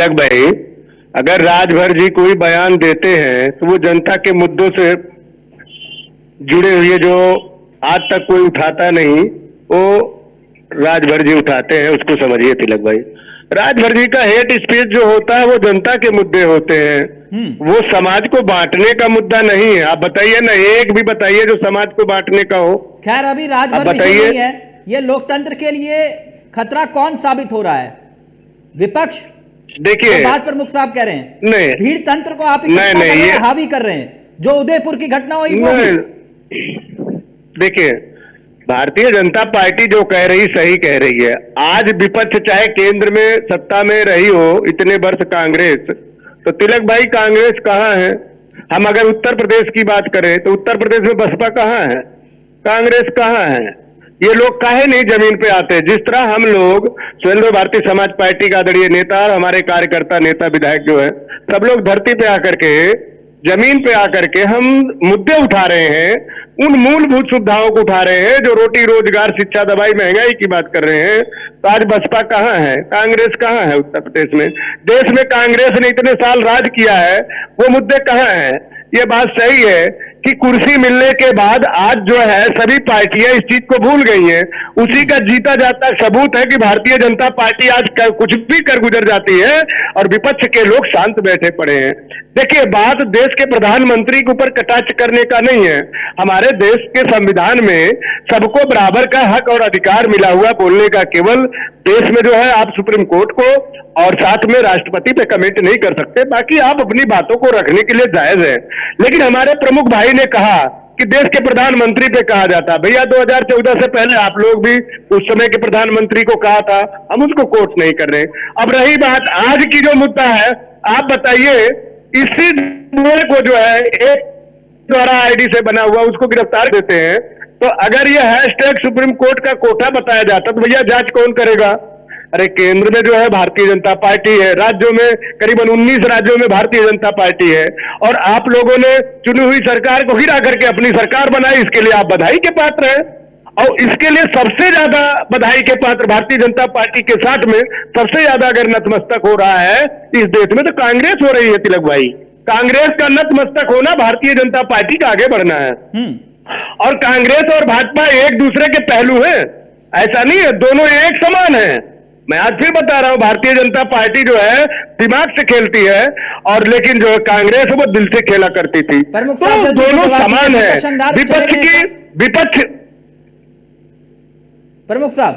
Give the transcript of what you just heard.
तिलक भाई, अगर राजभर जी कोई बयान देते हैं तो वो जनता के मुद्दों से जुड़े हुए जो आज तक कोई उठाता नहीं, वो राजभर जी उठाते हैं, उसको समझिए तिलक भाई। राजभर जी का हेट स्पीच जो होता है वो जनता के मुद्दे होते हैं, वो समाज को बांटने का मुद्दा नहीं है। आप बताइए ना, एक भी बताइए जो समाज को बांटने का हो। खैर अभी राजभर विषय नहीं है, ये लोकतंत्र के लिए खतरा कौन साबित हो रहा है? विपक्ष? देखिए, बात प्रमुख साहब कह रहे हैं नहीं, भीड़ तंत्र को आप नहीं, हावी कर रहे हैं, जो उदयपुर की घटना हुई वो भी। देखिए, भारतीय जनता पार्टी जो कह रही सही कह रही है। आज विपक्ष चाहे केंद्र में सत्ता में रही हो इतने वर्ष कांग्रेस, तो तिलक भाई कांग्रेस कहाँ है? हम अगर उत्तर प्रदेश की बात करें तो उत्तर प्रदेश में बसपा कहाँ है, कांग्रेस कहाँ है? ये लोग काहे नहीं जमीन पे आते? जिस तरह हम लोग स्वतंत्र भारतीय समाज पार्टी का आदरणीय नेता और हमारे कार्यकर्ता नेता विधायक जो है, सब लोग धरती पे आकर के, जमीन पे आकर के हम मुद्दे उठा रहे हैं, उन मूलभूत सुविधाओं को उठा रहे हैं, जो रोटी रोजगार शिक्षा दवाई महंगाई की बात कर रहे हैं। तो आज बसपा कहाँ है, कांग्रेस कहाँ है? उत्तर प्रदेश में, देश में कांग्रेस ने इतने साल राज किया है, वो मुद्दे कहाँ हैं? ये बात सही है कि कुर्सी मिलने के बाद आज जो है सभी पार्टियां इस चीज को भूल गई हैं। उसी का जीता जाता सबूत है कि भारतीय जनता पार्टी आज कुछ भी कर गुजर जाती है और विपक्ष के लोग शांत बैठे पड़े हैं। देखिए, बात देश के प्रधानमंत्री के ऊपर कटाक्ष करने का नहीं है। हमारे देश के संविधान में सबको बराबर का हक और अधिकार मिला हुआ बोलने का। केवल देश में जो है आप सुप्रीम कोर्ट को और साथ में राष्ट्रपति पे कमेंट नहीं कर सकते, बाकी आप अपनी बातों को रखने के लिए जायज है। लेकिन हमारे प्रमुख भाई ने कहा कि देश के प्रधानमंत्री पे कहा जाता। भैया 2014 से पहले आप लोग भी उस समय के प्रधानमंत्री को कहा था, हम उसको कोट नहीं कर रहे। अब रही बात आज की जो मुद्दा है, आप बताइए, इसी को जो है एक द्वारा आईडी से बना हुआ उसको गिरफ्तार देते हैं, तो अगर ये हैशटैग सुप्रीम कोर्ट का कोटा बताया जाता तो भैया जांच कौन करेगा? अरे केंद्र में जो है भारतीय जनता पार्टी है, राज्यों में करीबन 19 राज्यों में भारतीय जनता पार्टी है, और आप लोगों ने चुनी हुई सरकार को गिरा करके अपनी सरकार बनाई। इसके लिए आप बधाई के पात्र हैं, और इसके लिए सबसे ज्यादा बधाई के पात्र भारतीय जनता पार्टी के साथ में सबसे ज्यादा अगर नतमस्तक हो रहा है इस देश में तो कांग्रेस हो रही है। तिलक भाई, कांग्रेस का नतमस्तक होना भारतीय जनता पार्टी का आगे बढ़ना है। और कांग्रेस और भाजपा एक दूसरे के पहलू हैं, ऐसा नहीं है, दोनों एक समान है। मैं आज फिर बता रहा हूं, भारतीय जनता पार्टी जो है दिमाग से खेलती है, और लेकिन जो है कांग्रेस वो दिल से खेला करती थी। तो दोनों समान है। विपक्ष प्रमुख साहब